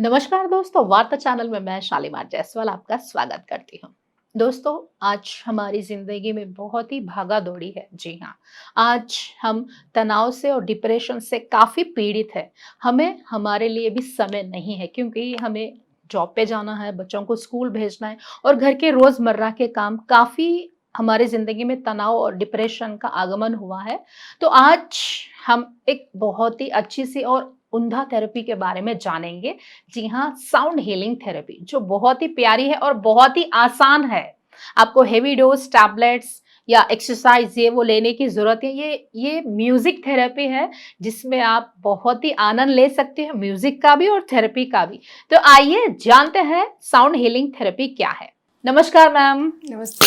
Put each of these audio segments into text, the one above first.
नमस्कार दोस्तों, वार्ता चैनल में मैं शालीमार जायसवाल आपका स्वागत करती हूँ। दोस्तों, आज हमारी ज़िंदगी में बहुत ही भागा-दौड़ी है। जी हाँ, आज हम तनाव से और डिप्रेशन से काफ़ी पीड़ित हैं। हमें हमारे लिए भी समय नहीं है क्योंकि हमें जॉब पे जाना है, बच्चों को स्कूल भेजना है और घर के रोज़मर्रा के काम काफ़ी हमारी ज़िंदगी में तनाव और डिप्रेशन का आगमन हुआ है। तो आज हम एक बहुत ही अच्छी-सी और उम्दा थेरेपी के बारे में जानेंगे। जी हाँ, साउंड हीलिंग थेरेपी जो बहुत ही प्यारी है और बहुत ही आसान है। आपको हेवी डोज़ टैबलेट्स या एक्सरसाइज़ ये वो लेने की ज़रूरत है। ये म्यूज़िक थेरेपी है जिसमें आप बहुत ही आनंद ले सकते हैं म्यूज़िक का भी और थेरेपी का भी। तो आइए जानते हैं साउंड हीलिंग थेरेपी क्या है? नमस्कार मैम। नमस्ते।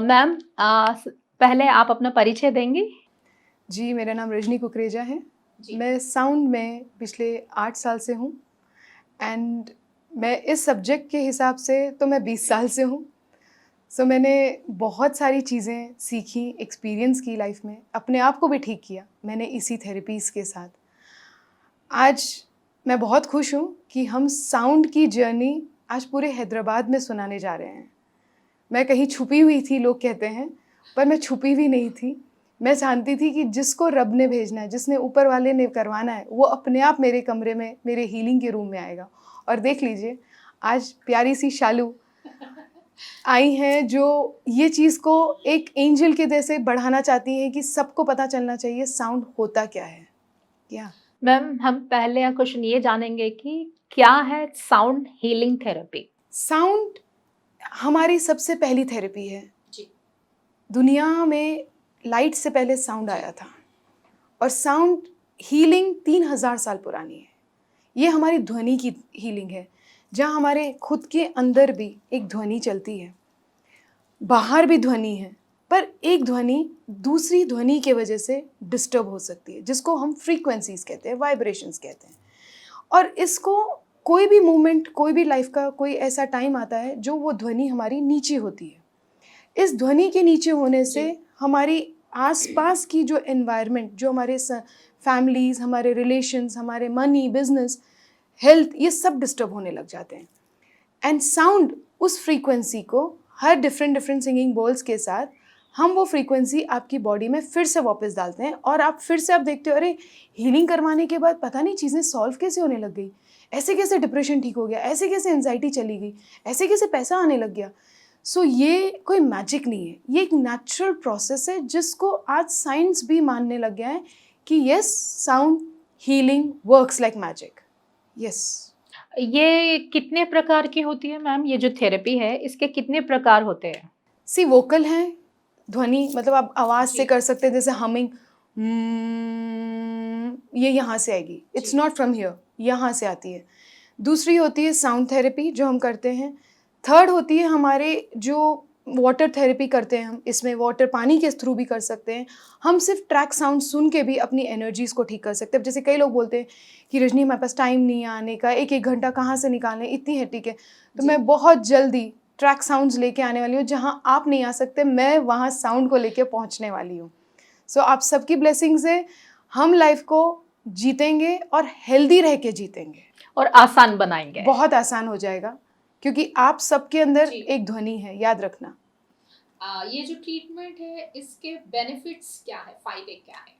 मैम पहले आप अपना परिचय देंगी? जी, मेरा नाम रजनी कुकरेजा है। जी। मैं साउंड में पिछले 8 साल से हूँ एंड मैं इस सब्जेक्ट के हिसाब से तो मैं 20 साल से हूँ। सो मैंने बहुत सारी चीज़ें सीखी, एक्सपीरियंस की लाइफ में, अपने आप को भी ठीक किया मैंने इसी थेरेपीज़ के साथ। आज मैं बहुत खुश हूँ कि हम साउंड की जर्नी आज पूरे हैदराबाद में सुनाने जा रहे हैं। मैं कहीं छुपी हुई थी लोग कहते हैं, पर मैं छुपी हुई नहीं थी। मैं जानती थी कि जिसको रब ने भेजना है, जिसने ऊपर वाले ने करवाना है, वो अपने आप मेरे कमरे में, मेरे हीलिंग के रूम में आएगा। और देख लीजिए, आज प्यारी-सी शालू आई हैं जो ये चीज़ को एक एंजल के जैसे बढ़ाना चाहती हैं कि सबको पता चलना चाहिए साउंड होता क्या है। क्या? मैम हम पहले क्वेश्चन ये जानेंगे कि क्या है साउंड हीलिंग थेरेपी? साउंड हमारी सबसे पहली थेरेपी है। जी। दुनिया में लाइट से पहले साउंड आया था। और साउंड हीलिंग 3000 साल पुरानी है। ये हमारी ध्वनि की हीलिंग है, जहाँ हमारे खुद के अंदर भी एक ध्वनि चलती है, बाहर भी ध्वनि है, पर एक ध्वनि दूसरी ध्वनि के वजह से डिस्टर्ब हो सकती है, जिसको हम फ्रीक्वेंसीज़ कहते हैं, वाइब्रेशंस कहते हैं। और इसको कोई भी मोमेंट, कोई भी लाइफ का कोई ऐसा टाइम आता है, जो वो ध्वनि हमारी नीचे होती है। इस ध्वनि के नीचे होने से हमारी आसपास की जो एनवायरनमेंट, जो हमारे फैमिलीज़, हमारे रिलेशंस, हमारे मनी, बिजनेस, हेल्थ, ये सब डिस्टर्ब होने लग जाते हैं। एंड साउंड उस फ्रीक्वेंसी को हर डिफरेंट डिफरेंट सिंगिंग बॉल्स के साथ हम वो फ्रीक्वेंसी आपकी बॉडी में फिर से वापस डालते हैं और आप फिर से आप देखते हो, अरे हीलिंग करवाने के बाद पता नहीं चीज़ें सॉल्व कैसे होने लग गई, ऐसे कैसे डिप्रेशन ठीक हो गया, ऐसे कैसे एंजाइटी चली गई, ऐसे कैसे पैसा आने लग गया। सो ये कोई मैजिक नहीं है, ये एक नेचुरल प्रोसेस है जिसको आज साइंस भी मानने लग गया है कि yes, sound healing works like magic. Yes. ये कितने प्रकार की होती है मैम? ये जो थेरेपी है, इसके कितने प्रकार होते हैं? सी वोकल हैं, ध्वनि मतलब आप आवाज़ से जी। कर सकते हैं, जैसे हमिंग, ये यहाँ से आएगी, इट्स जी। नॉट फ्रॉम हियर, यहाँ से आती है। दूसरी होती है साउंड थेरेपी जो हम करते हैं। थर्ड होती है हमारे जो वाटर थेरेपी करते हैं हम, इसमें वाटर पानी के थ्रू भी कर सकते हैं। हम सिर्फ ट्रैक साउंड सुन के भी अपनी एनर्जीज़ को ठीक कर सकते हैं। अब जैसे कई लोग बोलते हैं कि रजनी हमारे पास टाइम नहीं है आने का, 1-1 घंटा कहाँ से निकालें, इतनी हेक्टिक है। तो जी। मैं बहुत जल्दी ट्रैक साउंड्स लेके आने वाली हूँ, जहाँ आप नहीं आ सकते, मैं वहाँ साउंड को लेके पहुँचने वाली हूँ। सो आप सबकी ब्लेसिंग से हम लाइफ को जीतेंगे और हेल्दी रह के जीतेंगे। और आसान बनाएँगे। बहुत आसान हो जाएगा क्योंकि आप सबके अंदर जी। एक ध्वनि है, याद रखना। ये जो ट्रीटमेंट है, इसके बेनिफिट्स क्या है? फ़ायदे क्या हैं?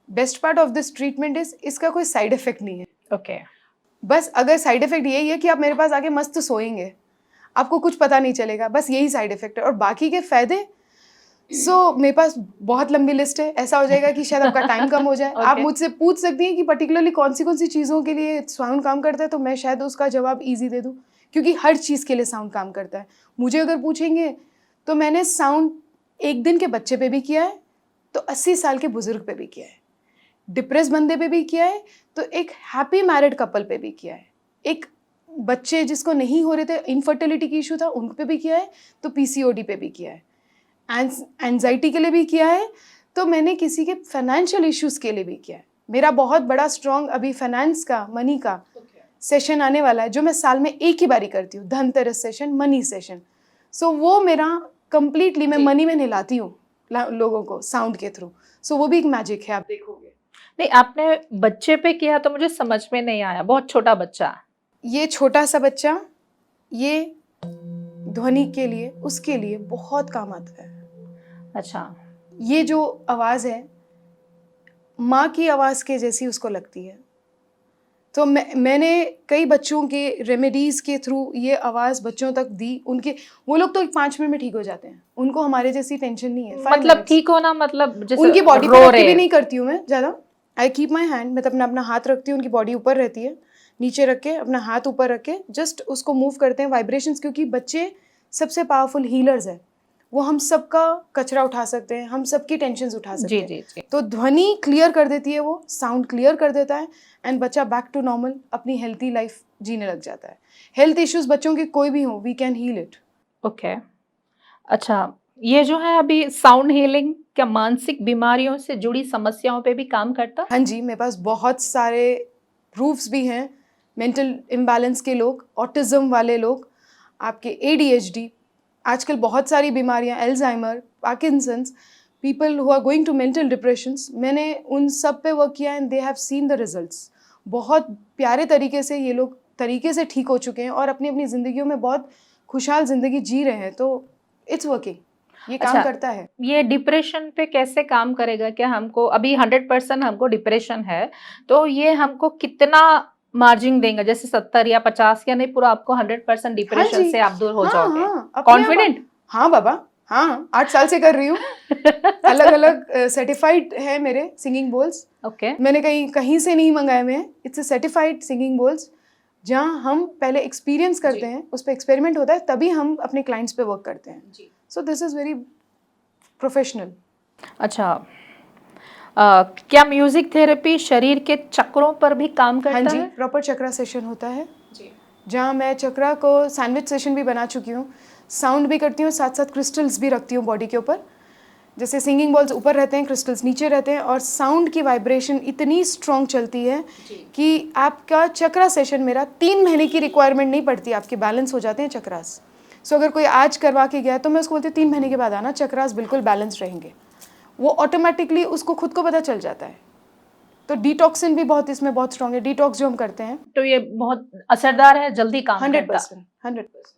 Best part of this treatment is इसका कोई साइड इफ़ेक्ट नहीं है। ओके। बस अगर साइड इफ़ेक्ट यही है कि आप मेरे पास आके मस्त सोएँगे, आपको कुछ पता नहीं चलेगा, बस यही साइड इफ़ेक्ट है और बाकी के फ़ायदे, मेरे पास बहुत लंबी लिस्ट है। ऐसा हो जाएगा कि शायद आपका टाइम कम हो जाए। आप ओके। मुझसे पूछ सकती हैं कि पर्टिकुलरली कौन सी चीज़ों के लिए साउंड काम करता है, तो मैं शायद उसका जवाब ईज़ी दे दूँ, क्योंकि हर चीज़ के लिए साउंड काम करता है। मुझे अगर पूछेंगे, तो मैंने साउंड 1 दिन के बच्चे पे भी किया है, तो 80 साल के बुज़ुर्ग पे भी किया है। डिप्रेस बंदे पे भी किया है, तो एक हैप्पी मैरिड कपल पे भी किया है। एक बच्चे जिसको नहीं हो रहे थे, इनफर्टिलिटी की इश्यू था, उन पे भी किया है, तो पीसीओडी पे भी किया है। एंजाइटी के लिए भी किया है, तो मैंने किसी के फाइनेंशियल इश्यूज़ के लिए भी किया है। मेरा बहुत बड़ा स्ट्रॉन्ग अभी फाइनेंस का, मनी का सेशन आने वाला है, जो मैं साल में एक ही बारी करती हूँ, धनतेरस सेशन, मनी सेशन। वो मेरा कंप्लीटली मैं मनी में नहलाती हूँ लोगों को साउंड के थ्रू। वो भी एक मैजिक है, आप देखोगे। नहीं, आपने बच्चे पे किया तो मुझे समझ में नहीं आया, बहुत छोटा बच्चा। ये छोटा सा बच्चा ये ध्वनि के लिए उसके लिए बहुत काम आता है। अच्छा। ये जो आवाज़ है माँ की आवाज़ के जैसी उसको लगती है। तो मैंने कई बच्चों के रेमेडीज़ के थ्रू ये आवाज़ बच्चों तक दी। उनके वो लोग तो 5 मिनट में ठीक हो जाते हैं। उनको हमारे जैसी टेंशन नहीं है। 5 मतलब मिनट्स। ठीक होना मतलब जैसे उनकी बॉडी रो पे रख के रहे भी नहीं करती हूँ मैं ज़्यादा। आई कीप माई हैंड, मतलब अपना हाथ रखती हूँ, उनकी बॉडी ऊपर रहती है, नीचे रख के अपना हाथ ऊपर रख के जस्ट उसको मूव करते हैं वाइब्रेशंस, क्योंकि बच्चे सबसे पावरफुल हीलर्स हैं। वो हम सबका कचरा उठा सकते हैं, हम सबकी टेंशन्स उठा सकते जी हैं। जी जी। तो ध्वनि क्लियर कर देती है, वो साउंड क्लियर कर देता है एंड बच्चा बैक टू नॉर्मल अपनी हेल्थी लाइफ जीने लग जाता है। हेल्थ इश्यूज बच्चों के कोई भी हो, we can heal it. Okay. अच्छा, ये जो है अभी साउंड हीलिंग क्या मानसिक बीमारियों से जुड़ी समस्याओं पे भी काम करता? हाँ जी, मेरे पास बहुत सारे प्रूफ्स भी हैं। मेंटल इम्बैलेंस के लोग, ऑटिज्म वाले लोग, आपके एडीएचडी, आजकल बहुत सारी बीमारियां, Alzheimer, Parkinson's, people who are going to mental depressions, मैंने उन सब पे वर्क किया and they have seen the results. बहुत प्यारे तरीके से ये लोग तरीके से ठीक हो चुके हैं और अपनी अपनी ज़िंदगियों में बहुत खुशहाल ज़िंदगी जी रहे हैं। तो इट्स वर्किंग, ये काम अच्छा, करता है। ये डिप्रेशन पे कैसे काम करेगा? क्या हमको अभी 100% हमको डिप्रेशन है, तो ये हमको कितना मार्जिन देगा? जैसे 70 या 50 या नहीं पूरा आपको 100% हाँ डिप्रेशन जी, से आप दूर हो हाँ जाओगे? हाँ, अपने आप कॉन्फिडेंट? हाँ बाबा, हाँ 8 साल से कर रही हूँ। अलग अलग सर्टिफाइड है मेरे सिंगिंग बोल्स। ओके। मैंने कहीं कहीं से नहीं मंगाए हुए हैं। It's a certified singing bowls, जहाँ हम पहले एक्सपीरियंस करते जी। हैं, उस पर एक्सपेरिमेंट होता है, तभी हम अपने क्लाइंट्स पे वर्क करते हैं। जी। So this is very professional. अच्छा, क्या म्यूजिक थेरेपी शरीर के चक्रों पर भी काम हाँ करता जी, है? प्रॉपर चक्रा सेशन होता है, जी। जहाँ मैं चक्रा को सैंडविच सेशन भी बना चुकी हूँ। साउंड भी करती हूँ, साथ साथ क्रिस्टल्स भी रखती हूँ बॉडी के ऊपर। जैसे सिंगिंग बॉल्स ऊपर रहते हैं, क्रिस्टल्स नीचे रहते हैं, और साउंड की वाइब्रेशन इतनी स्ट्रॉन्ग चलती है कि आपका चक्रा सेशन, मेरा 3 महीने की रिक्वायरमेंट नहीं पड़ती, आपके बैलेंस हो जाते हैं चक्रास। सो अगर कोई आज करवा के गया तो मैं उसको बोलती हूँ 3 महीने के बाद आना, चक्रास बिल्कुल बैलेंस रहेंगे। वो ऑटोमेटिकली उसको खुद को पता चल जाता है। तो डिटॉक्सिन भी बहुत इसमें बहुत स्ट्रॉन्ग है, डिटॉक्स जो हम करते हैं। तो ये बहुत असरदार है, जल्दी काम करता। 100%, 100%।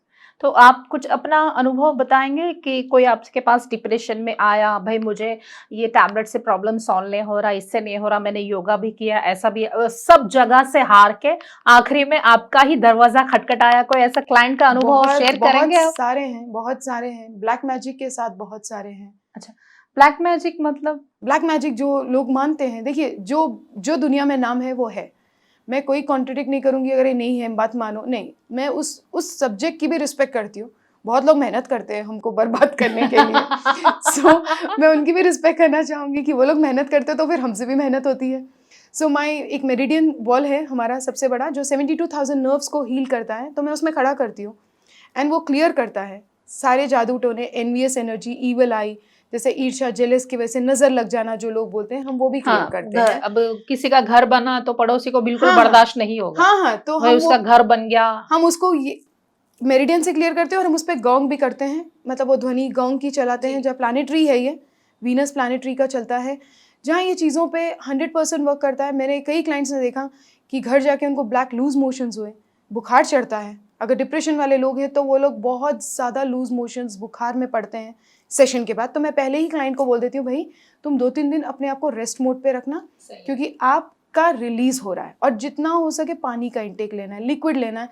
तो आप कुछ अपना अनुभव बताएँगे कि कोई आपके पास डिप्रेशन में आया, भई मुझे ये टैबलेट से प्रॉब्लम सॉल्व नहीं हो रहा, इससे नहीं हो रहा, मैंने योगा भी किया, ऐसा भी सब जगह से हार के आखिरी में आपका ही दरवाज़ा खटखटाया, कोई ऐसा क्लाइंट का अनुभव बहुत शेयर बहुत करेंगे आप? सारे हैं, बहुत सारे हैं। ब्लैक मैजिक के साथ बहुत सारे हैं। अच्छा, ब्लैक मैजिक मतलब? ब्लैक मैजिक जो लोग मानते हैं, देखिए जो जो दुनिया में नाम है वो है। मैं कोई कॉन्ट्रडिक्ट नहीं करूँगी अगर ये नहीं है, बात मानो, नहीं। मैं उस सब्जेक्ट की भी रिस्पेक्ट करती हूँ। बहुत लोग मेहनत करते हैं हमको बर्बाद करने के लिए। सो मैं उनकी भी रिस्पेक्ट करना चाहूँगी कि वो लोग मेहनत करते हैं तो फिर हमसे भी मेहनत होती है। सो माई एक मेरिडियन बॉल है हमारा सबसे बड़ा, जो 72,000 नर्व्स को हील करता है, तो मैं उसमें खड़ा करती हूँ एंड वो क्लियर करता है सारे जादू टोने, एनवियस एनर्जी, ईवल आई, जैसे ईर्ष्या, जेलस की वजह से नजर लग जाना जो लोग बोलते हैं, हम वो भी क्लियर हाँ, करते हैं। अब किसी का घर बना तो पड़ोसी को बिल्कुल हाँ हाँ बर्दाश्त नहीं होगा। हाँ हाँ, तो भाई उसका घर बन गया। हम उसको ये मेरिडियन से क्लियर करते हैं और हम उस पर गॉन्ग भी करते हैं, मतलब वो ध्वनि गॉन्ग की चलाते हैं। जब प्लानिटरी है, ये वीनस प्लानिटरी का चलता है, जहाँ ये चीज़ों पे 100% वर्क करता है। मेरे कई क्लाइंट्स ने देखा कि घर जाके उनको ब्लैक लूज मोशंस हुए, बुखार चढ़ता है। अगर डिप्रेशन वाले लोग हैं तो वो लोग बहुत ज़्यादा लूज मोशंस, बुखार में पड़ते हैं सेशन के बाद। तो मैं पहले ही क्लाइंट को बोल देती हूँ, भाई तुम 2-3 दिन अपने आप को रेस्ट मोड पे रखना, क्योंकि आपका रिलीज हो रहा है। और जितना हो सके पानी का इंटेक लेना है, लिक्विड लेना है,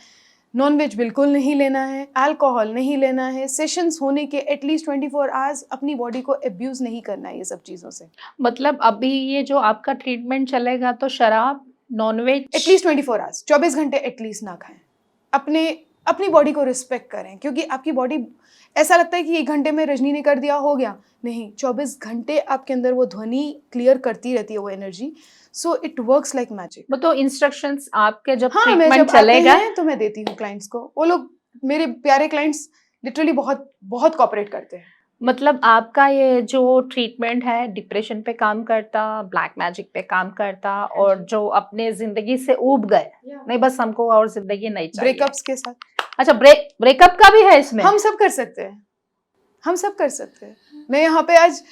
नॉनवेज बिल्कुल नहीं लेना है, अल्कोहल नहीं लेना है। सेशंस होने के एटलीस्ट 24 आवर्स अपनी बॉडी को अब्यूज नहीं करना है ये सब चीज़ों से। मतलब अभी ये जो आपका ट्रीटमेंट चलेगा तो शराब, नॉनवेज एटलीस्ट 24 आवर्स, 24 घंटे एटलीस्ट ना खाएं। अपने अपनी बॉडी को रिस्पेक्ट करें, क्योंकि आपकी बॉडी, ऐसा लगता है कि 1 घंटे में रजनी ने कर दिया हो गया, नहीं, 24 घंटे आपके अंदर वो ध्वनि क्लियर करती रहती है, वो energy. So it works like magic. वो तो इंस्ट्रक्शंस आपके जब हाँ, मैं ट्रीटमेंट जब आते चलेगा हैं तो मैं देती हूँ क्लाइंट्स को। वो लोग, मेरे प्यारे क्लाइंट्स, लिटरली बहुत बहुत कोऑपरेट करते हैं। मतलब आपका ये जो ट्रीटमेंट है डिप्रेशन पे काम करता, ब्लैक मैजिक पे काम करता, और जो अपने जिंदगी से ऊब गए, नहीं बस हमको और जिंदगी नहीं चाहिए। ब्रेकअप्स के साथ अच्छा, ब्रेकअप का भी है इसमें? हम सब कर सकते हैं, हम सब कर सकते हैं। मैं यहाँ पे आज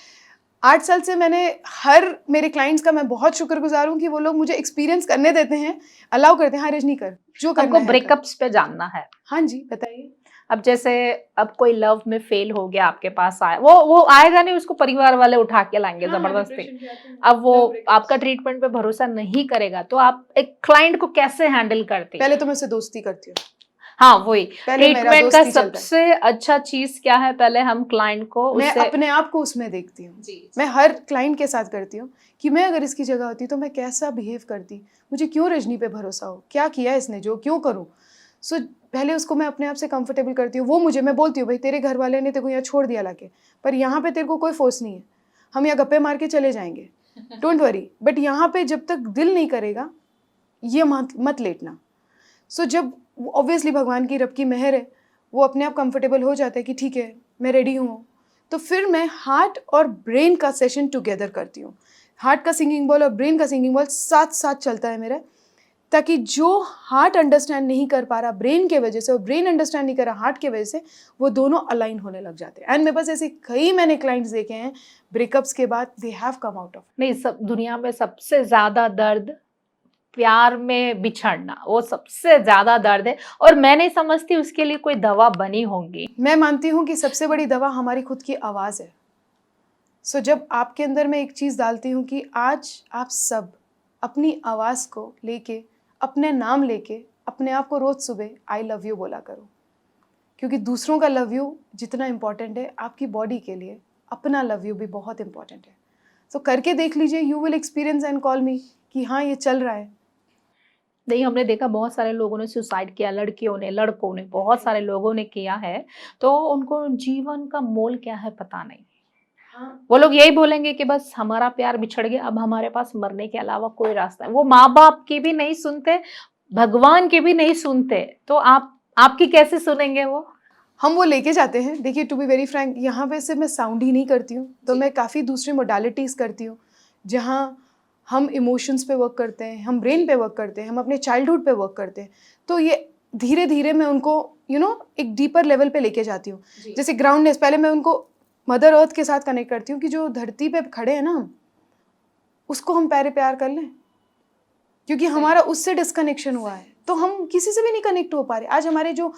8 साल से मैंने हर मेरे क्लाइंट्स का मैं बहुत शुक्रगुजार हूँ कि वो लोग मुझे एक्सपीरियंस करने देते हैं, अलाउ करते हैं, हाँ रजनी कर, जो करना हमको है कर। ब्रेकअप्स पे जानना है। हाँ जी, बताइए। अब जैसे अब कोई लव में फेल हो गया, आपके पास आया, वो आएगा नहीं, उसको परिवार वाले उठा के लाएंगे हाँ, जबरदस्ती। डिप्रेशन के आते हैं, अब वो लव ब्रेकअप्स। आपका ट्रीटमेंट पे भरोसा नहीं करेगा, तो आप एक क्लाइंट को कैसे हैंडल करती हैं? पहले तो मैं उससे दोस्ती करती हूँ, हाँ, वही पहले मेरा ट्रीटमेंट का दोस्ती चलता है। सबसे अच्छा चीज क्या है? पहले हम क्लाइंट को मैं उससे अपने आप को उसमें देखती हूँ। जी, मैं हर क्लाइंट के साथ करती हूँ कि मैं अगर इसकी जगह होती तो मैं कैसा बिहेव करती, मुझे क्यों रजनी पे भरोसा हो, क्या किया इसने जो, क्यों करूँ। सो पहले उसको मैं अपने आप से कंफर्टेबल करती हूँ। वो मुझे, मैं बोलती हूँ भाई तेरे घर वाले ने तेरे को यहाँ छोड़ दिया लाके, पर यहाँ पे तेरे को कोई फोर्स नहीं है, हम यहाँ गप्पे मार के चले जाएंगे, डोंट वरी, बट यहाँ पे जब तक दिल नहीं करेगा ये मत लेटना। सो जब ऑब्वियसली भगवान की रब की मेहर है, वो अपने आप कंफर्टेबल हो जाता है कि ठीक है मैं रेडी हूँ, तो फिर मैं हार्ट और ब्रेन का सेशन टुगेदर करती हूँ। हार्ट का सिंगिंग बॉल और ब्रेन का सिंगिंग बॉल साथ साथ चलता है मेरा, ताकि जो हार्ट अंडरस्टैंड नहीं कर पा रहा ब्रेन के वजह से और ब्रेन अंडरस्टैंड नहीं कर रहा हार्ट के वजह से, वो दोनों अलाइन होने लग जाते हैं। एंड मेरे पास ऐसे कई मैंने क्लाइंट्स देखे हैं ब्रेकअप्स के बाद they have come out of. नहीं, सब दुनिया में सबसे ज्यादा दर्द प्यार में बिछड़ना, वो सबसे ज्यादा दर्द है, और मैं नहीं समझती उसके लिए कोई दवा बनी होगी। मैं मानती हूँ कि सबसे बड़ी दवा हमारी खुद की आवाज़ है। सो जब आपके अंदर मैं एक चीज़ डालती हूँ कि आज आप सब अपनी आवाज़ को लेके, अपने नाम लेके, अपने आप को रोज़ सुबह आई लव यू बोला करो, क्योंकि दूसरों का लव यू जितना इम्पॉर्टेंट है आपकी बॉडी के लिए, अपना लव यू भी बहुत इम्पॉर्टेंट है। सो करके देख लीजिए, you will experience and call मी कि हाँ ये चल रहा है। नहीं, हमने देखा बहुत सारे लोगों ने सुसाइड किया, लड़कियों ने, लड़कों ने, बहुत सारे लोगों ने किया है, तो उनको जीवन का मोल क्या है पता नहीं। हाँ। वो लोग यही बोलेंगे कि बस हमारा प्यार बिछड़ गया, अब हमारे पास मरने के अलावा कोई रास्ता है। वो माँ बाप की भी नहीं सुनते, भगवान की भी नहीं सुनते, तो आपकी कैसे सुनेंगे वो? हम वो लेके जाते हैं। देखिए टू बी वेरी फ्रैंक, यहाँ पे सिर्फ मैं साउंड ही नहीं करती हूँ, तो मैं काफ़ी दूसरी मोडालिटीज़ करती हूँ, जहाँ हम इमोशंस पे वर्क करते हैं, हम ब्रेन पे वर्क करते हैं, हम अपने चाइल्डहुड पे वर्क करते हैं। तो ये धीरे धीरे मैं उनको एक डीपर लेवल पे लेके जाती हूँ। जैसे ग्राउंडनेस, पहले मैं उनको मदर अर्थ के साथ कनेक्ट करती हूँ कि जो धरती पे खड़े हैं ना हम, उसको हम प्यारे प्यार कर लें, क्योंकि हमारा उससे डिस्कनेक्शन हुआ है, तो हम किसी से भी नहीं कनेक्ट हो पा रहे। आज हमारे जो,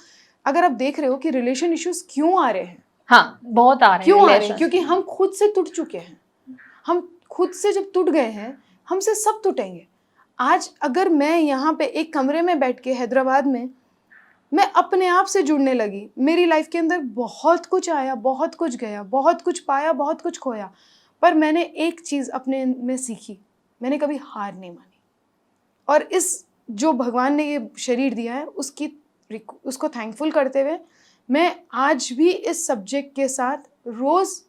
अगर आप देख रहे हो कि रिलेशन इश्यूज क्यों आ रहे हैं, हाँ, बहुत आ रहे हैं क्यों आ रहे हैं, रिलेशन। क्योंकि हम खुद से टूट चुके हैं। हम खुद से जब टूट गए हैं, हमसे सब टूटेंगे। आज अगर मैं यहाँ पे एक कमरे में बैठ के हैदराबाद में मैं अपने आप से जुड़ने लगी, मेरी लाइफ के अंदर बहुत कुछ आया, बहुत कुछ गया, बहुत कुछ पाया, बहुत कुछ खोया, पर मैंने एक चीज़ अपने में सीखी, मैंने कभी हार नहीं मानी। और इस जो भगवान ने ये शरीर दिया है उसको थैंकफुल करते हुए मैं आज भी इस सब्जेक्ट के साथ रोज़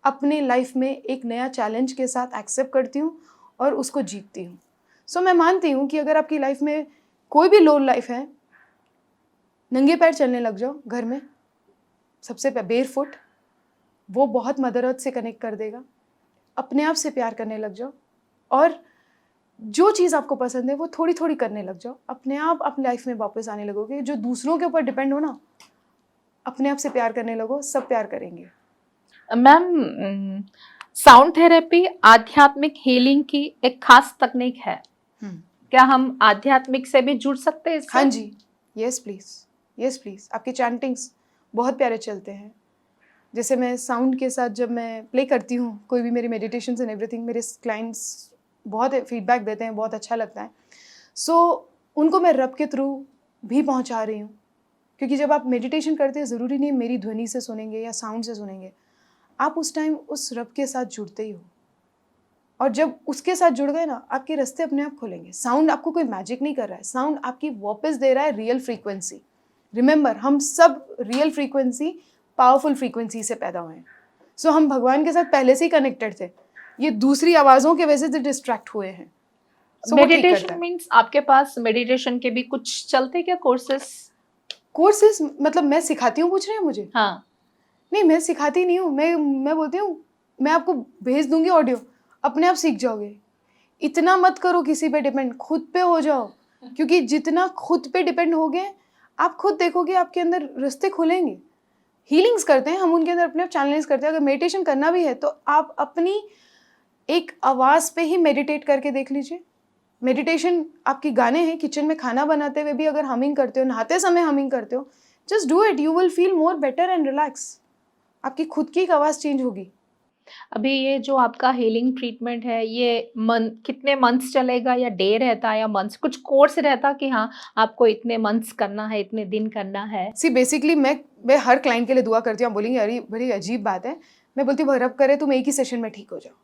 अपनी लाइफ में एक नया चैलेंज के साथ एक्सेप्ट करती हूँ और उसको जीतती हूँ। सो मैं मानती हूँ कि अगर आपकी लाइफ में कोई भी लो लाइफ है, नंगे पैर चलने लग जाओ घर में, सबसे बेयर फुट, वो बहुत मदर अर्थ से कनेक्ट कर देगा। अपने आप से प्यार करने लग जाओ, और जो चीज़ आपको पसंद है वो थोड़ी थोड़ी करने लग जाओ, अपने आप अपनी लाइफ में वापस आने लगोगे। जो दूसरों के ऊपर डिपेंड हो ना, अपने आप से प्यार करने लगो, सब प्यार करेंगे। मैम, साउंड थेरेपी आध्यात्मिक हीलिंग की एक खास तकनीक है, क्या हम आध्यात्मिक से भी जुड़ सकते हैं इससे? हाँ जी, यस प्लीज़, यस प्लीज़। आपके चैंटिंग्स बहुत प्यारे चलते हैं। जैसे मैं साउंड के साथ जब मैं प्ले करती हूँ कोई भी मेरी मेडिटेशंस एंड एवरीथिंग, मेरे क्लाइंट्स बहुत फीडबैक देते हैं, बहुत अच्छा लगता है। सो उनको मैं रब के थ्रू भी पहुँचा रही हूँ, क्योंकि जब आप मेडिटेशन करते हैं ज़रूरी नहीं मेरी ध्वनि से सुनेंगे या साउंड से सुनेंगे, आप उस टाइम उस रब के साथ जुड़ते ही हो, और जब उसके साथ जुड़ गए ना, आपके रास्ते अपने आप खुलेंगे। साउंड आपको कोई मैजिक नहीं कर रहा है, साउंड आपकी वापस दे रहा है रियल फ्रीक्वेंसी। रिमेंबर, हम सब रियल फ्रीक्वेंसी, पावरफुल फ्रीक्वेंसी से पैदा हुए हैं। सो हम भगवान के साथ पहले से ही कनेक्टेड थे, ये दूसरी आवाज़ों के वजह से डिस्ट्रैक्ट हुए हैं। So वो ठीक करता मेडिटेशन है। मीन्स आपके पास मेडिटेशन के भी कुछ चलते क्या कोर्सेस? कोर्सेज मतलब मैं सिखाती हूँ, पूछ रहे हैं मुझे? हाँ, नहीं, मैं सिखाती नहीं हूँ, मैं बोलती हूँ मैं आपको भेज दूंगी ऑडियो, अपने आप सीख जाओगे। इतना मत करो किसी पे डिपेंड, खुद पे हो जाओ, क्योंकि जितना खुद पे डिपेंड होगे आप खुद देखोगे आपके अंदर रास्ते खुलेंगे। हीलिंग्स करते हैं, हम उनके अंदर अपने आप चैनलाइज करते हैं। अगर मेडिटेशन करना भी है तो आप अपनी एक आवाज़ पे ही मेडिटेट करके देख लीजिए। मेडिटेशन आपकी गाने हैं, किचन में खाना बनाते हुए भी अगर हमिंग करते हो, नहाते समय हमिंग करते हो, just do it, you will feel more better and relax. आपकी खुद की एक आवाज़ चेंज होगी। अभी ये जो आपका हीलिंग ट्रीटमेंट है, ये कितने मंथ्स चलेगा या डे रहता है या मंथ्स, कुछ कोर्स रहता कि हाँ आपको इतने मंथ्स करना है, इतने दिन करना है? सी बेसिकली मैं हर क्लाइंट के लिए दुआ करती हूँ। आप बोलेंगे अरे बड़ी अजीब बात है, मैं बोलती हूँ रब करे तुम एक ही सेशन में ठीक हो जाओ।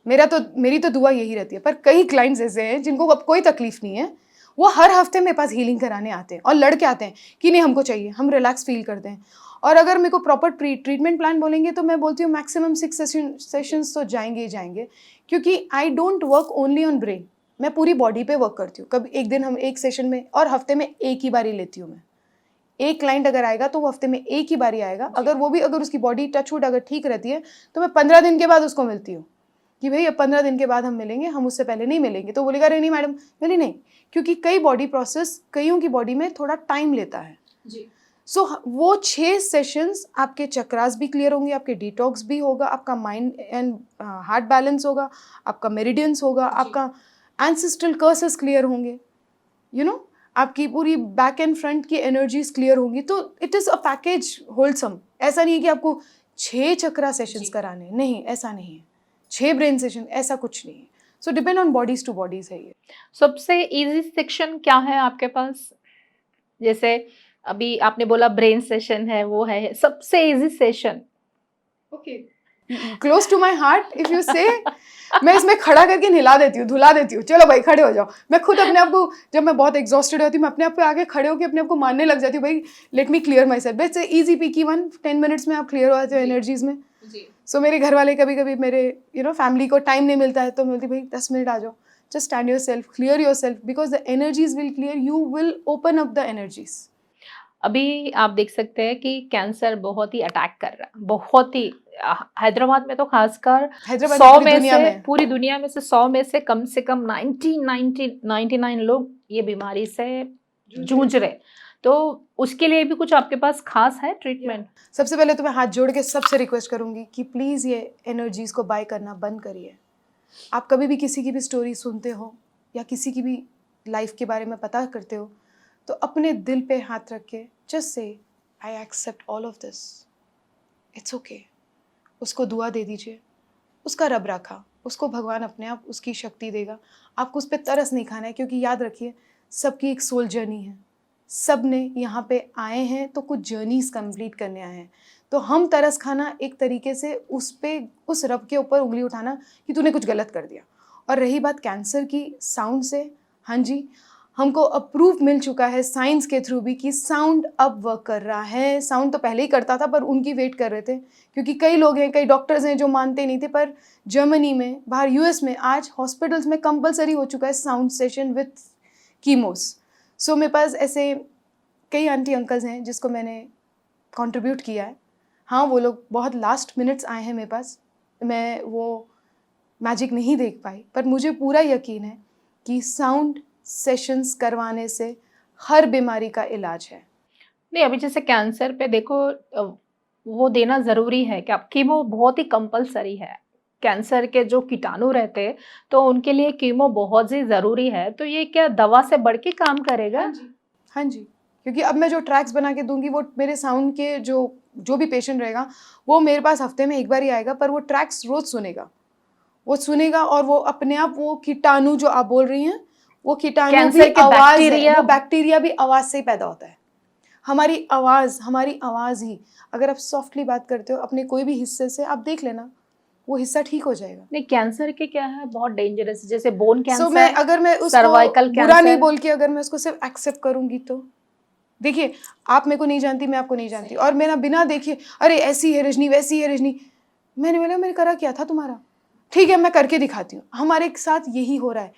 मेरी तो दुआ यही रहती है। पर कई क्लाइंट्स ऐसे हैं जिनको अब कोई तकलीफ नहीं है, वो हर हफ्ते मेरे पास हीलिंग कराने आते हैं और लड़के आते हैं कि नहीं हमको चाहिए, हम रिलैक्स फील करते हैं। और अगर मेरे को प्रॉपर ट्रीटमेंट प्लान बोलेंगे तो मैं बोलती हूँ मैक्सिमम 6 सेशंस तो जाएंगे ही जाएंगे, क्योंकि I don't work only on brain, मैं पूरी बॉडी पे वर्क करती हूँ। कभी एक दिन हम एक सेशन में, और हफ्ते में एक ही बारी लेती हूँ मैं। एक क्लाइंट अगर आएगा तो वो हफ्ते में एक ही बारी आएगा। अगर उसकी बॉडी टचवुड अगर ठीक रहती है तो मैं 15 दिन के बाद उसको मिलती हूँ कि भाई अब 15 दिन के बाद हम मिलेंगे, हम उससे पहले नहीं मिलेंगे। तो बोलेगा अरे नहीं मैडम, बोली नहीं, क्योंकि कई बॉडी प्रोसेस कईयों की बॉडी में थोड़ा टाइम लेता है जी। सो वो 6 सेशंस आपके चक्रास भी क्लियर होंगे, आपके डिटॉक्स भी होगा, आपका माइंड एंड हार्ट बैलेंस होगा, आपका मेरिडियंस होगा, आपका एंसेस्ट्रल कर्सेस क्लियर होंगे, यू नो, आपकी पूरी बैक एंड फ्रंट की एनर्जीज क्लियर होंगी। तो it is a package wholesome. ऐसा नहीं है कि आपको 6 चक्रा सेशंस कराने, नहीं, ऐसा नहीं है। 6 ब्रेन सेशन, ऐसा कुछ नहीं है। सो depend on bodies two bodies है ये। सबसे इजी सेक्शन क्या है आपके पास? जैसे अभी आपने बोला ब्रेन सेशन है, वो है सबसे easy session. Okay, close to my heart if you say, मैं इसमें खड़ा करके हिला देती हूँ, धुला देती हूँ, चलो भाई खड़े हो जाओ। मैं खुद अपने आप को, जब मैं बहुत एग्जॉस्टेड होती हूँ, मैं अपने आप पे आगे खड़े होकर अपने आप को मानने लग जाती हूँ, भाई let me clear my self. Best easy Peaky 10 minutes में आप क्लियर हो जाते हो एनर्जीज में। सो मेरे घर वाले कभी कभी मेरे फैमिली को टाइम नहीं मिलता है तो मैं बोलती भाई 10 मिनट आ जाओ, just stand your self, clear your self, because the energies will clear, you will open up the energies. अभी आप देख सकते हैं कि कैंसर बहुत ही अटैक कर रहा है, बहुत ही हैदराबाद में तो खासकर 100 में से, पूरी दुनिया में से 100 में से कम 99 लोग ये बीमारी से जूझ रहे। तो उसके लिए भी कुछ आपके पास खास है ट्रीटमेंट? सबसे पहले तो मैं हाथ जोड़ के सबसे रिक्वेस्ट करूंगी कि प्लीज़ ये एनर्जीज को बाय करना बंद करिए। आप कभी भी किसी की भी स्टोरी सुनते हो या किसी की भी लाइफ के बारे में पता करते हो तो अपने दिल पे हाथ रख के just say I accept all of this, it's okay. उसको दुआ दे दीजिए, उसका रब रखा, उसको भगवान अपने आप उसकी शक्ति देगा। आपको उस पर तरस नहीं खाना है, क्योंकि याद रखिए सबकी एक सोल जर्नी है, सब ने यहाँ पे आए हैं तो कुछ जर्नीज कंप्लीट करने आए हैं। तो हम तरस खाना एक तरीके से उस रब के ऊपर उंगली उठाना कि तूने कुछ गलत कर दिया। और रही बात कैंसर की, साउंड से, हाँ जी, हमको अप्रूव मिल चुका है साइंस के थ्रू भी कि साउंड अब वर्क कर रहा है। साउंड तो पहले ही करता था पर उनकी वेट कर रहे थे, क्योंकि कई लोग हैं, कई डॉक्टर्स हैं जो मानते नहीं थे। पर जर्मनी में, बाहर यूएस में आज हॉस्पिटल्स में कंपलसरी हो चुका है साउंड सेशन विथ कीमोस। सो मेरे पास ऐसे कई आंटी अंकल्स हैं जिसको मैंने कंट्रीब्यूट किया है। हाँ, वो लोग बहुत लास्ट मिनट्स आए हैं मेरे पास, मैं वो मैजिक नहीं देख पाई, पर मुझे पूरा यकीन है कि साउंड सेशंस करवाने से हर बीमारी का इलाज है। नहीं, अभी जैसे कैंसर पे देखो वो देना ज़रूरी है क्या? कीमो बहुत ही कंपल्सरी है। कैंसर के जो कीटाणु रहते हैं तो उनके लिए कीमो बहुत ही ज़रूरी है। तो ये क्या दवा से बढ़ के काम करेगा? हाँ जी, हाँ जी, क्योंकि अब मैं जो ट्रैक्स बना के दूंगी वो मेरे साउंड के जो भी पेशेंट रहेगा वो मेरे पास हफ्ते में एक बार ही आएगा, पर वो ट्रैक्स रोज सुनेगा, वो सुनेगा और वो अपने आप वो कीटाणु जो आप बोल रही हैं, वो कीटाणु भी आवाज है, वो बैक्टीरिया भी आवाज से ही पैदा होता है। हमारी आवाज़ ही, अगर आप सॉफ्टली बात करते हो अपने कोई भी हिस्से से, आप देख लेना वो हिस्सा ठीक हो जाएगा। नहीं, कैंसर के क्या है, बहुत डेंजरस, जैसे बोन कैंसर, मैं अगर मैं उसको बुरा नहीं बोल के अगर मैं उसको सिर्फ एक्सेप्ट करूंगी तो देखिए, आप मेरे को नहीं जानती, मैं आपको नहीं जानती, और मेरा बिना देखिए अरे ऐसी है रजनी, वैसी है रजनी, मैंने बोला मैंने करा क्या था तुम्हारा, ठीक है मैं करके दिखाती हूँ। हमारे साथ यही हो रहा है,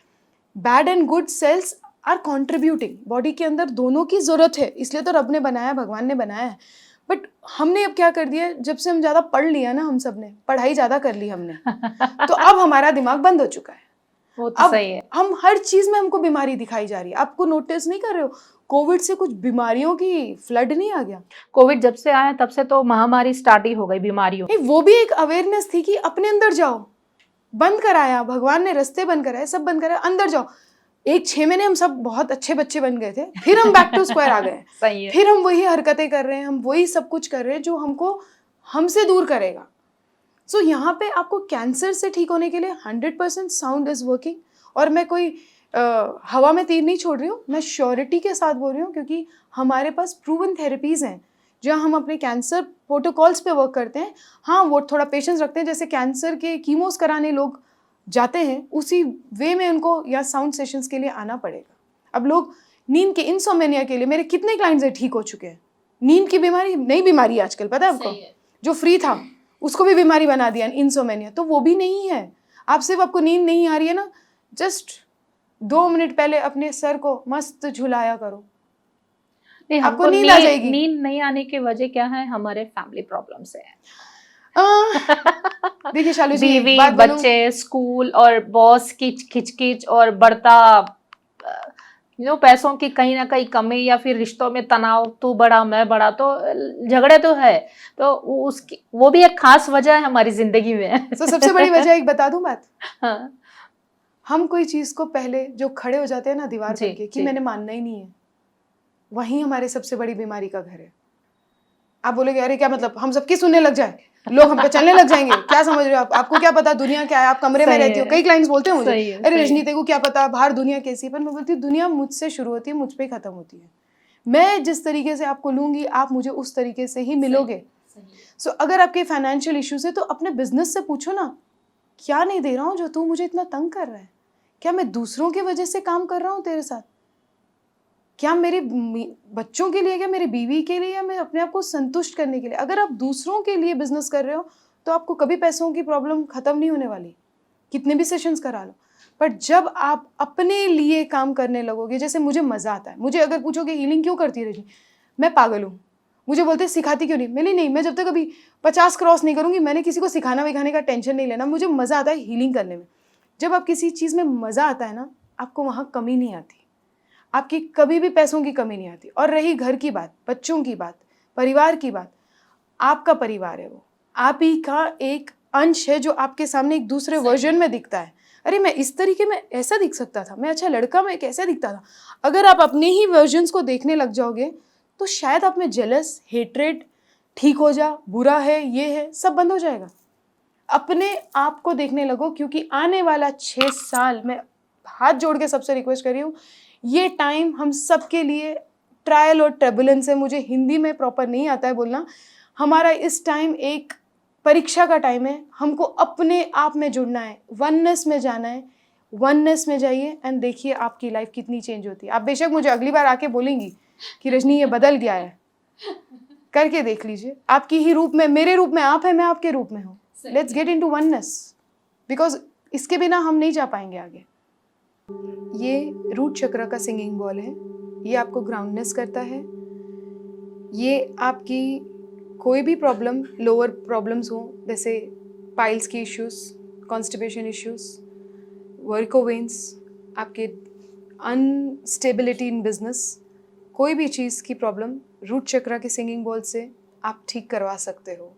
bad and good cells are contributing, body के अंदर दोनों की ज़रूरत है, इसलिए तो रब ने बनाया, भगवान ने बनाया है। बट हमने अब क्या कर दिया, जब से हम ज़्यादा पढ़ लिया ना, हम सब ने पढ़ाई ज़्यादा कर ली हमने तो अब हमारा दिमाग बंद हो चुका है। वो तो अब सही है। हम हर चीज़ में हमको बीमारी दिखाई जा रही है, आपको नोटिस नहीं कर रहे हो, कोविड से कुछ बीमारियों की फ्लड नहीं आ गया? कोविड जब से आया तब से तो महामारी स्टार्ट ही हो गई बीमारियों। नहीं, वो भी एक अवेयरनेस थी कि अपने अंदर जाओ। बंद कराया, भगवान ने रास्ते बंद कराए, सब बंद कराया, अंदर जाओ। एक 6 महीने हम सब बहुत अच्छे बच्चे बन गए थे, फिर हम बैक टू स्क्वायर आ गए। सही है। फिर हम वही हरकतें कर रहे हैं, हम वही सब कुछ कर रहे हैं जो हमको हमसे दूर करेगा। सो यहाँ पे आपको कैंसर से ठीक होने के लिए 100% साउंड इज वर्किंग। और मैं कोई हवा में तीर नहीं छोड़ रही हूँ, मैं श्योरिटी के साथ बोल रही हूँ, क्योंकि हमारे पास प्रूवन थेरेपीज हैं जहाँ हम अपने कैंसर प्रोटोकॉल्स पे वर्क करते हैं। हाँ, वो थोड़ा पेशेंस रखते हैं, जैसे कैंसर के कीमोस कराने लोग जाते हैं उसी वे में उनको या साउंड सेशंस के लिए आना पड़ेगा। अब लोग नींद के इंसोमेनिया के लिए, मेरे कितने क्लाइंट्स हैं ठीक हो चुके हैं। नींद की बीमारी नई बीमारी आजकल, पता है आपको? जो फ्री था उसको भी बीमारी बना दिया इंसोमेनिया, तो वो भी नहीं है। आप सिर्फ आपको नींद नहीं आ रही है ना, जस्ट 2 मिनट पहले अपने सर को मस्त झुलाया करो, नहीं, आपको हमको नींद आ जाएगी। नींद नहीं आने की वजह क्या है? हमारे फैमिली प्रॉब्लम्स है। देखिए शालू जी, एक बीवी, बात बोलूं, बच्चे, स्कूल और बॉस की खिचकिच और बढ़ता पैसों की कहीं ना कहीं कमी या फिर रिश्तों में तनाव, तू बड़ा मैं बड़ा, तो झगड़े तो है। तो उसकी वो भी एक खास वजह है हमारी जिंदगी में। तो सबसे बड़ी वजह एक बता दूं बात, हाँ, हम कोई चीज को पहले जो खड़े हो जाते हैं ना दीवार जी, बनके कि जी। मैंने मानना ही नहीं है, वहीं हमारे सबसे बड़ी बीमारी का घर है। आप बोलोगे अरे क्या मतलब हम सबकी सुनने लग जाए, लोग हम पे चलने लग जाएंगे, क्या समझ रहे हो आप? आपको क्या पता दुनिया क्या है? आप कमरे में सही रहती हो। है, कई क्लाइंट्स बोलते हैं मुझे, सही है, अरे सही रजनी है। तेरे को क्या पता बाहर दुनिया कैसी है? पर मैं बोलती हूँ दुनिया मुझसे शुरू होती है, मुझ पे ही खत्म होती है। मैं जिस तरीके से आपको लूंगी, आप मुझे उस तरीके से ही मिलोगे। सो अगर आपके फाइनेंशियल इश्यूज है तो अपने बिजनेस से पूछो ना, क्या नहीं दे रहा हूँ जो तू मुझे इतना तंग कर रहा है? क्या मैं दूसरों की वजह से काम कर रहा हूँ तेरे साथ? क्या मेरे बच्चों के लिए, क्या मेरी बीवी के लिए, या मैं अपने आप को संतुष्ट करने के लिए? अगर आप दूसरों के लिए बिजनेस कर रहे हो तो आपको कभी पैसों की प्रॉब्लम खत्म नहीं होने वाली, कितने भी सेशंस करा लो। पर जब आप अपने लिए काम करने लगोगे, जैसे मुझे मजा आता है, मुझे अगर पूछोगे हीलिंग क्यों करती है रजनी, मैं पागल हूँ। मुझे बोलते हैं सिखाती क्यों नहीं? मैंने नहीं, मैं जब तक अभी 50 क्रॉस नहीं करूंगी, मैंने किसी को सिखाना विखाने का टेंशन नहीं लेना। मुझे मजा आता है हीलिंग करने में। जब आप किसी चीज में मजा आता है ना, आपको वहां कमी नहीं आती, आपकी कभी भी पैसों की कमी नहीं आती। और रही घर की बात, बच्चों की बात, परिवार की बात, आपका परिवार है वो, आप ही का एक अंश है जो आपके सामने एक दूसरे वर्जन में दिखता है। अरे मैं इस तरीके में ऐसा दिख सकता था, मैं अच्छा लड़का मैं कैसा दिखता था। अगर आप अपने ही वर्जन्स को देखने लग जाओगे तो शायद आप में जेलस, हेट्रेड, ठीक हो जा, बुरा है, ये है, सब बंद हो जाएगा। अपने आप को देखने लगो, क्योंकि आने वाला 6 साल, मैं हाथ जोड़ के सबसे रिक्वेस्ट कर रही हूँ, ये टाइम हम सबके लिए ट्रायल और टर्बुलेंस है। मुझे हिंदी में प्रॉपर नहीं आता है बोलना। हमारा इस टाइम एक परीक्षा का टाइम है, हमको अपने आप में जुड़ना है, वननेस में जाना है। वननेस में जाइए एंड देखिए आपकी लाइफ कितनी चेंज होती है। आप बेशक मुझे अगली बार आके बोलेंगी कि रजनी ये बदल गया है, करके देख लीजिए। आपकी ही रूप में, मेरे रूप में आप है, मैं आपके रूप में हूँ। Let's get into oneness, because इसके बिना हम नहीं जा पाएंगे आगे। ये रूट चक्र का सिंगिंग बॉल है, ये आपको ग्राउंडनेस करता है। ये आपकी कोई भी प्रॉब्लम, लोअर प्रॉब्लम्स हो, जैसे पाइल्स की इश्यूज, कॉन्स्टिपेशन इश्यूज, वर्कोवेन्स, आपके अनस्टेबिलिटी इन बिजनेस, कोई भी चीज़ की प्रॉब्लम रूट चक्र के सिंगिंग बॉल से आप ठीक करवा सकते हो।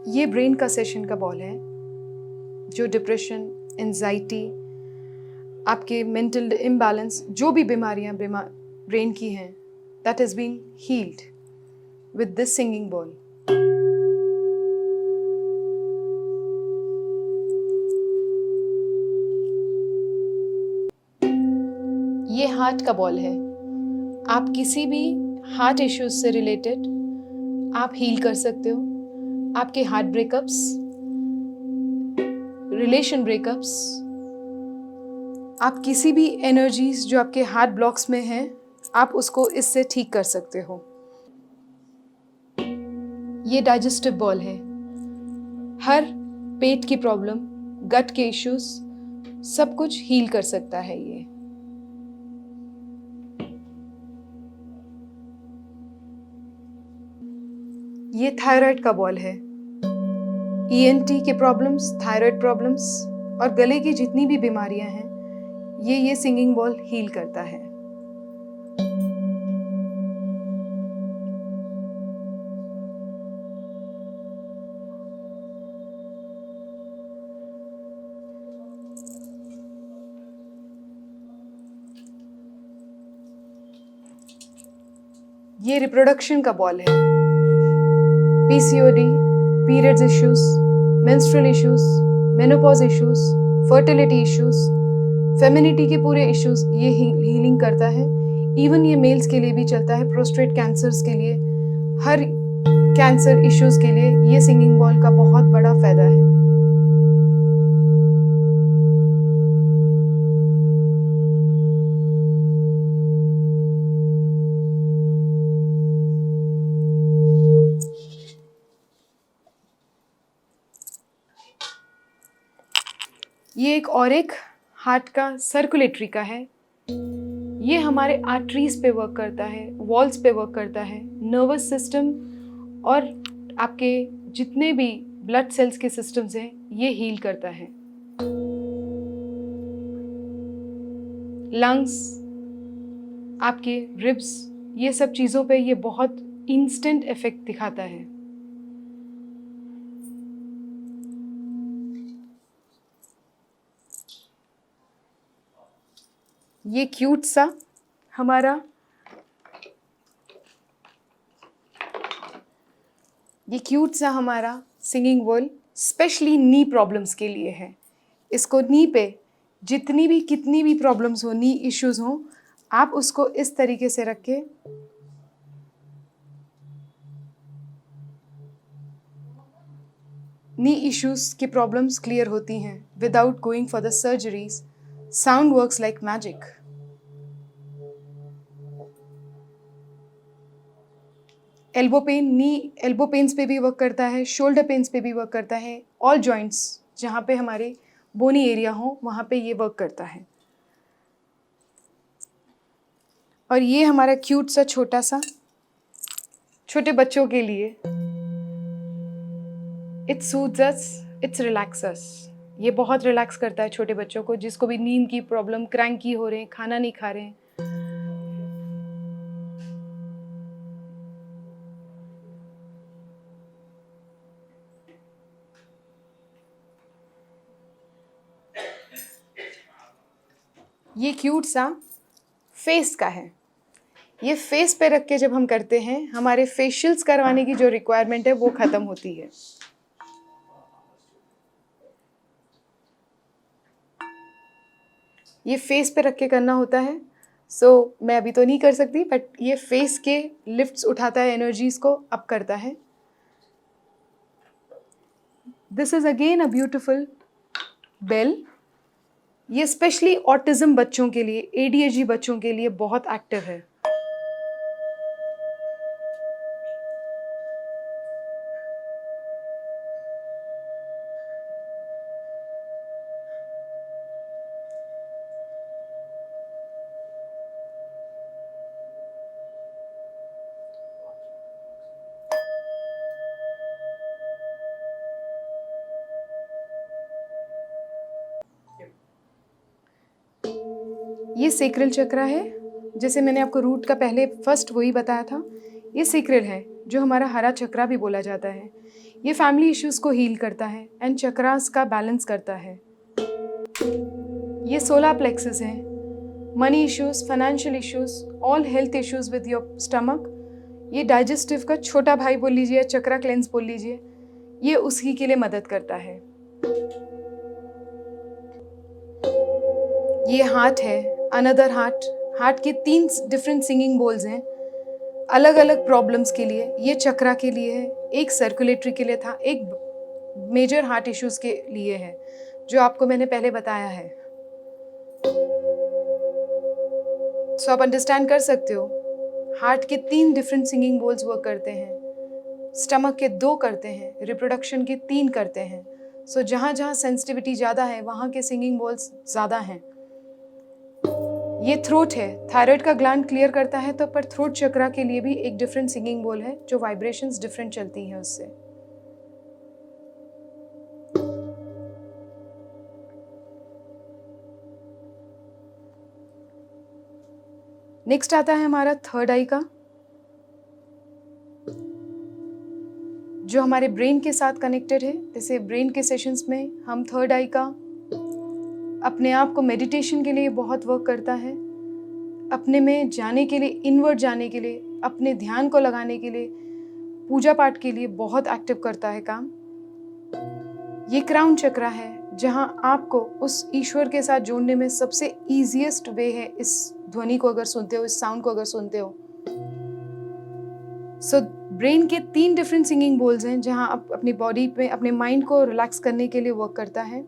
ये ब्रेन का सेशन का बॉल है जो डिप्रेशन, एंजाइटी, आपके मेंटल इम्बैलेंस, जो भी बीमारियां ब्रेन की हैं, that is been healed with this singing bowl. ये हार्ट का बॉल है, आप किसी भी हार्ट इश्यूज से रिलेटेड आप हील कर सकते हो। आपके हार्ट ब्रेकअप्स, रिलेशन ब्रेकअप्स, आप किसी भी एनर्जीज जो आपके हार्ट ब्लॉक्स में हैं, आप उसको इससे ठीक कर सकते हो। ये डाइजेस्टिव बॉल है। हर पेट की प्रॉब्लम, गट के इश्यूज, सब कुछ हील कर सकता है ये। ये थायराइड का बॉल है। ईएनटी के प्रॉब्लम्स, थायराइड प्रॉब्लम्स और गले की जितनी भी बीमारियां हैं, ये सिंगिंग बॉल हील करता है। ये रिप्रोडक्शन का बॉल है। PCOD, periods issues, menstrual issues, menopause issues, fertility issues, femininity के पूरे इश्यूज ये हीलिंग करता है। इवन ये मेल्स के लिए भी चलता है, प्रोस्टेट कैंसर्स के लिए, हर कैंसर इश्यूज के लिए ये सिंगिंग बॉल का बहुत बड़ा फायदा है। ये एक हार्ट का सर्कुलेटरी का है। ये हमारे आर्टरीज पे वर्क करता है, वॉल्स पे वर्क करता है, नर्वस सिस्टम और आपके जितने भी ब्लड सेल्स के सिस्टम्स हैं ये हील करता है। लंग्स, आपके रिब्स, ये सब चीज़ों पे ये बहुत इंस्टेंट इफेक्ट दिखाता है। ये क्यूट सा हमारा सिंगिंग बॉल स्पेशली नी प्रॉब्लम्स के लिए है। इसको नी पे जितनी भी कितनी भी प्रॉब्लम्स हो, नी इश्यूज हो, आप उसको इस तरीके से रख के नी इश्यूज की प्रॉब्लम्स क्लियर होती हैं without going for the surgeries. Sound works like magic. Elbow pains पे भी वर्क करता है, शोल्डर पेन्स पे भी वर्क करता है, ऑल जॉइंट्स जहाँ पे हमारे बोनी एरिया हो वहाँ पे ये वर्क करता है। और ये हमारा क्यूट सा छोटे बच्चों के लिए, इट सूथ्स अस, इट्स रिलैक्स अस। ये बहुत रिलैक्स करता है छोटे बच्चों को, जिसको भी नींद की प्रॉब्लम, क्रैंकी हो रहे हैं, खाना नहीं खा रहे हैं। ये क्यूट सा फेस का है। ये फेस पे रख के जब हम करते हैं, हमारे फेशियल्स करवाने की जो रिक्वायरमेंट है वो ख़त्म होती है। ये फेस पे रख के करना होता है, मैं अभी तो नहीं कर सकती, बट ये फेस के लिफ्ट्स उठाता है, एनर्जीज को अप करता है। This is again a beautiful bell. ये स्पेशली ऑटिज्म बच्चों के लिए, एडीएचडी बच्चों के लिए बहुत एक्टिव है। ये सेक्रल चक्रा है, जैसे मैंने आपको रूट का पहले फर्स्ट वही बताया था। ये सेक्रल है जो हमारा हरा चक्रा भी बोला जाता है। ये फैमिली इश्यूज को हील करता है एंड चक्रास का बैलेंस करता है। ये सोलर प्लेक्सस है। Money issues, financial issues, all health issues with your stomach, ये डाइजेस्टिव का छोटा भाई बोल लीजिए, चक्रा क्लेंस बोल लीजिए, ये उसी के लिए मदद करता है। ये हार्ट है, अनदर हार्ट के 3 डिफरेंट सिंगिंग बोल्स हैं अलग अलग प्रॉब्लम्स के लिए। ये चक्रा के लिए है, एक सर्कुलेटरी के लिए था, एक मेजर हार्ट इश्यूज के लिए है, जो आपको मैंने पहले बताया है। आप अंडरस्टैंड कर सकते हो, हार्ट के 3 डिफरेंट सिंगिंग बोल्स वर्क करते हैं। स्टमक के 2 करते हैं, रिप्रोडक्शन के 3 करते हैं। सो जहाँ जहाँ सेंसिटिविटी ज़्यादा है वहाँ के सिंगिंग बॉल्स ज़्यादा हैं। ये थ्रोट है, थायराइड का ग्लैंड क्लियर करता है, तो पर थ्रोट चक्रा के लिए भी एक डिफरेंट सिंगिंग बोल है जो वाइब्रेशंस डिफरेंट चलती हैं उससे। नेक्स्ट आता है हमारा थर्ड आई का, जो हमारे ब्रेन के साथ कनेक्टेड है। जैसे ब्रेन के सेशंस में हम थर्ड आई का अपने आप को मेडिटेशन के लिए बहुत वर्क करता है, अपने में जाने के लिए, इनवर्ड जाने के लिए, अपने ध्यान को लगाने के लिए, पूजा पाठ के लिए बहुत एक्टिव करता है काम। ये क्राउन चक्रा है जहाँ आपको उस ईश्वर के साथ जोड़ने में सबसे ईजीएस्ट वे है इस ध्वनि को अगर सुनते हो, इस साउंड को अगर सुनते हो। सो ब्रेन के 3 डिफरेंट सिंगिंग बोल्स हैं जहाँ आप अपनी बॉडी पे, अपने माइंड को रिलैक्स करने के लिए वर्क करता है।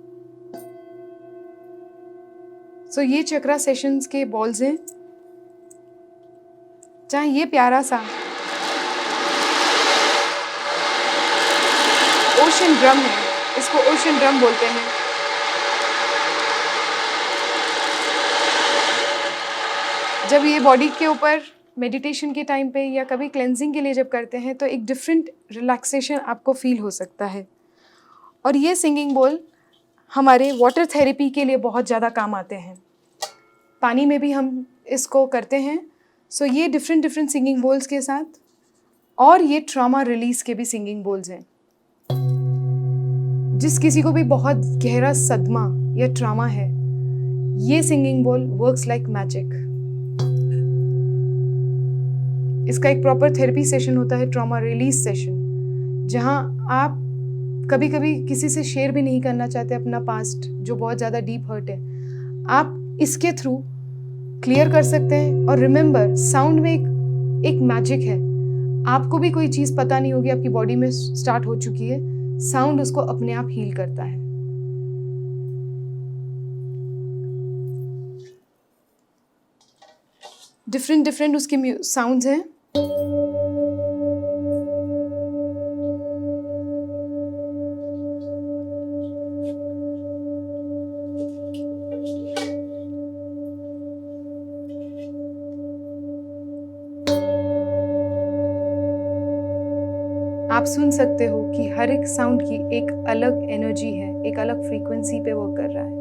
सो ये चक्रा सेशंस के बॉल्स हैं। चाहे ये प्यारा सा ओशन ड्रम है, इसको ओशन ड्रम बोलते हैं। जब ये बॉडी के ऊपर मेडिटेशन के टाइम पे या कभी क्लेंजिंग के लिए जब करते हैं तो एक डिफरेंट रिलैक्सेशन आपको फील हो सकता है। और ये सिंगिंग बोल हमारे वाटर थेरेपी के लिए बहुत ज़्यादा काम आते हैं। पानी में भी हम इसको करते हैं। सो ये डिफरेंट डिफरेंट सिंगिंग बोल्स के साथ, और ये ट्रॉमा रिलीज के भी सिंगिंग बोल्स हैं। जिस किसी को भी बहुत गहरा सदमा या ट्रॉमा है, ये सिंगिंग बोल वर्क्स लाइक मैजिक। इसका एक प्रॉपर थेरेपी सेशन होता है, ट्रॉमा रिलीज सेशन, जहां आप कभी कभी किसी से शेयर भी नहीं करना चाहते अपना पास्ट जो बहुत ज़्यादा डीप हर्ट है, आप इसके थ्रू क्लियर कर सकते हैं। और रिमेंबर, साउंड में एक मैजिक है। आपको भी कोई चीज़ पता नहीं होगी, आपकी बॉडी में स्टार्ट हो चुकी है, साउंड उसको अपने आप हील करता है। डिफरेंट डिफरेंट उसके साउंड्स हैं। आप सुन सकते हो कि हर एक साउंड की एक अलग एनर्जी है, एक अलग फ्रीक्वेंसी पे वर्क कर रहा है।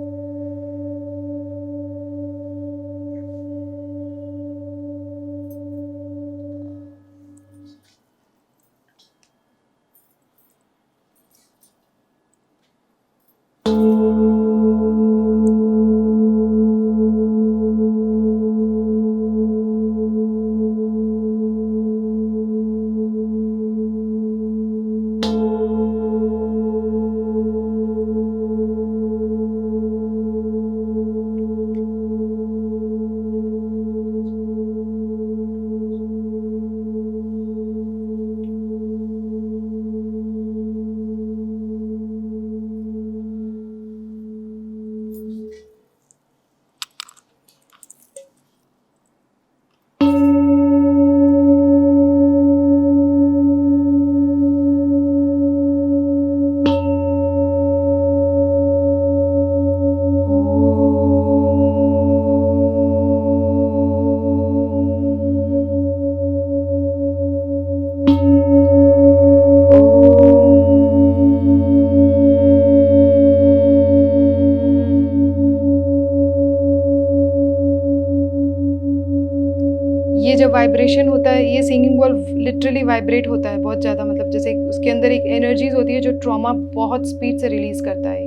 ये जब वाइब्रेशन होता है, ये सिंगिंग बॉल लिटरली वाइब्रेट होता है बहुत ज़्यादा, मतलब जैसे उसके अंदर एक एनर्जीज होती है जो ट्रॉमा बहुत स्पीड से रिलीज करता है।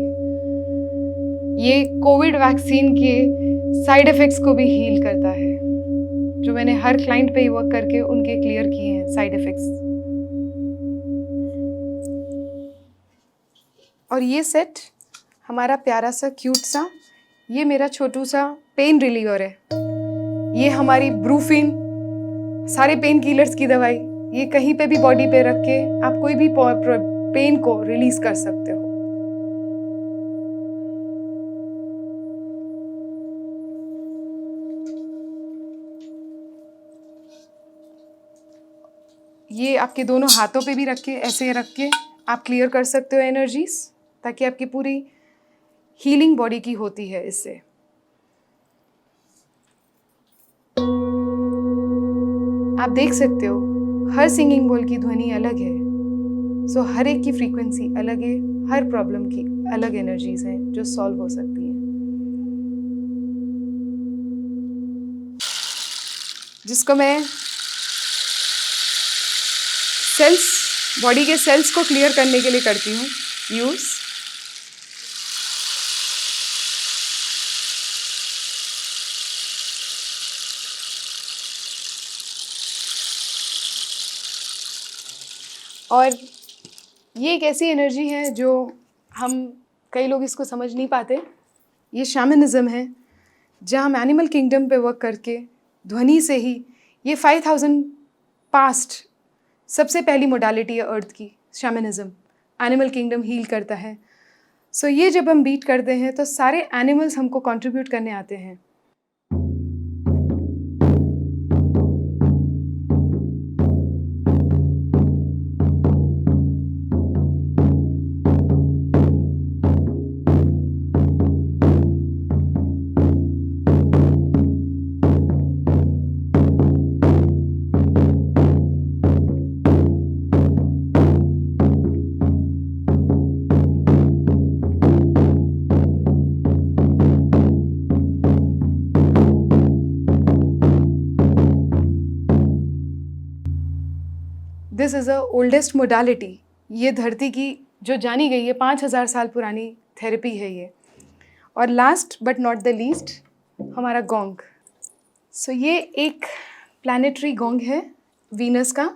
ये कोविड वैक्सीन के साइड इफ़ेक्ट्स को भी हील करता है, जो मैंने हर क्लाइंट पे ही वर्क करके उनके क्लियर किए हैं साइड इफ़ेक्ट्स। और ये सेट हमारा प्यारा सा क्यूट सा, ये मेरा छोटू सा पेन रिलीवर है। ये हमारी ब्रूफिन, सारे पेन किलर्स की दवाई, ये कहीं पे भी बॉडी पे रख के आप कोई भी पेन को रिलीज कर सकते हो। ये आपके दोनों हाथों पे भी रख के, ऐसे रख के आप क्लियर कर सकते हो एनर्जीज, ताकि आपकी पूरी हीलिंग बॉडी की होती है इससे। आप देख सकते हो हर सिंगिंग बोल की ध्वनि अलग है, सो हर एक की फ्रीक्वेंसी अलग है, हर प्रॉब्लम की अलग एनर्जीज हैं जो सॉल्व हो सकती हैं, जिसको मैं सेल्स, बॉडी के सेल्स को क्लियर करने के लिए करती हूँ यूज़। और ये एक ऐसी एनर्जी है जो हम, कई लोग इसको समझ नहीं पाते। ये शैमनिज़्म है, जहाँ हम एनिमल किंगडम पे वर्क करके ध्वनि से ही, ये 5000 पास्ट सबसे पहली मोडालिटी है अर्थ की, शैमनिज़्म। एनिमल किंगडम हील करता है। सो ये जब हम बीट करते हैं तो सारे एनिमल्स हमको कंट्रीब्यूट करने आते हैं। This is a oldest modality. ये धरती की जो जानी गई है 5000 साल पुरानी थेरेपी है ये। और last but not the least, हमारा गोंग। सो ये एक प्लैनेटरी गोंग है वीनस का।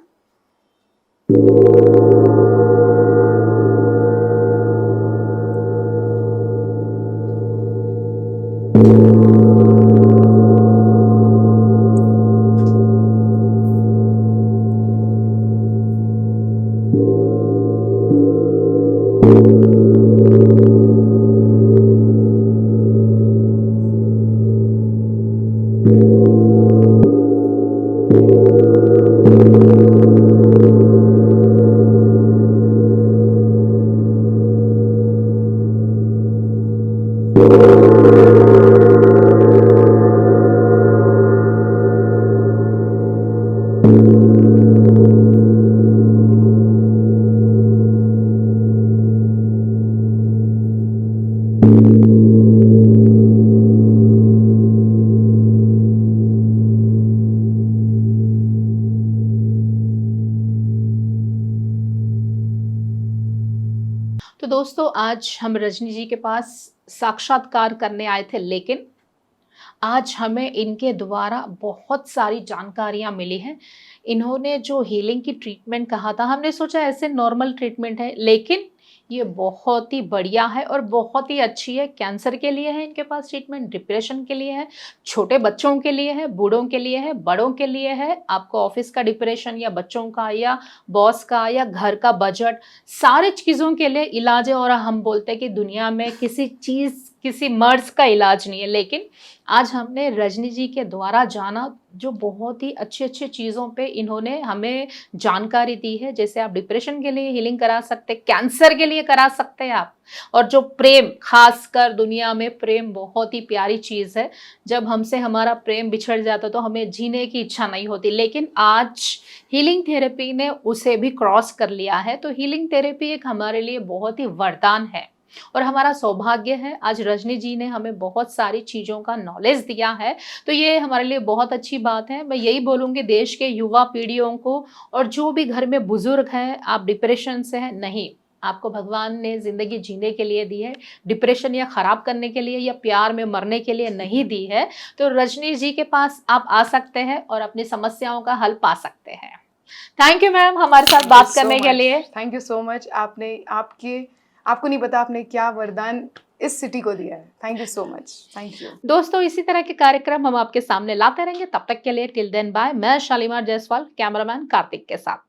तो दोस्तों आज हम रजनी जी के पास साक्षात्कार करने आए थे, लेकिन आज हमें इनके द्वारा बहुत सारी जानकारियाँ मिली हैं। इन्होंने जो हीलिंग की ट्रीटमेंट कहा था, हमने सोचा ऐसे नॉर्मल ट्रीटमेंट है, लेकिन ये बहुत ही बढ़िया है और बहुत ही अच्छी है। कैंसर के लिए है इनके पास ट्रीटमेंट, डिप्रेशन के लिए है, छोटे बच्चों के लिए है, बूढ़ों के लिए है, बड़ों के लिए है। आपको ऑफिस का डिप्रेशन या बच्चों का या बॉस का या घर का बजट, सारी चीज़ों के लिए इलाज है। और हम बोलते हैं कि दुनिया में किसी चीज़, किसी मर्ज़ का इलाज नहीं है, लेकिन आज हमने रजनी जी के द्वारा जाना जो बहुत ही अच्छी-अच्छी चीज़ों पे इन्होंने हमें जानकारी दी है। जैसे आप डिप्रेशन के लिए हीलिंग करा सकते हैं, कैंसर के लिए करा सकते हैं आप। और जो प्रेम, ख़ासकर दुनिया में प्रेम बहुत ही प्यारी चीज़ है। जब हमसे हमारा प्रेम बिछड़ जाता है तो हमें जीने की इच्छा नहीं होती, लेकिन आज हीलिंग थेरेपी ने उसे भी क्रॉस कर लिया है। तो हीलिंग थेरेपी एक हमारे लिए बहुत ही वरदान है और हमारा सौभाग्य है। आज रजनी जी ने हमें बहुत सारी चीज़ों का नॉलेज दिया है, तो ये हमारे लिए बहुत अच्छी बात है। मैं यही बोलूँगी देश के युवा पीढ़ियों को, और जो भी घर में बुजुर्ग हैं, आप डिप्रेशन से हैं, नहीं, आपको भगवान ने ज़िंदगी जीने के लिए दी है, डिप्रेशन या ख़राब करने के लिए या प्यार में मरने के लिए नहीं दी है। तो रजनी जी के पास आप आ सकते हैं और अपनी समस्याओं का हल पा सकते हैं। थैंक यू मैम हमारे साथ बात करने के लिए। Thank you so much. आपको नहीं पता आपने क्या वरदान इस सिटी को दिया है। Thank you so much. Thank you दोस्तों, इसी तरह के कार्यक्रम हम आपके सामने लाते रहेंगे। तब तक के लिए टिल देन बाय। मैं शालीमार जायसवाल, कैमरामैन कार्तिक के साथ।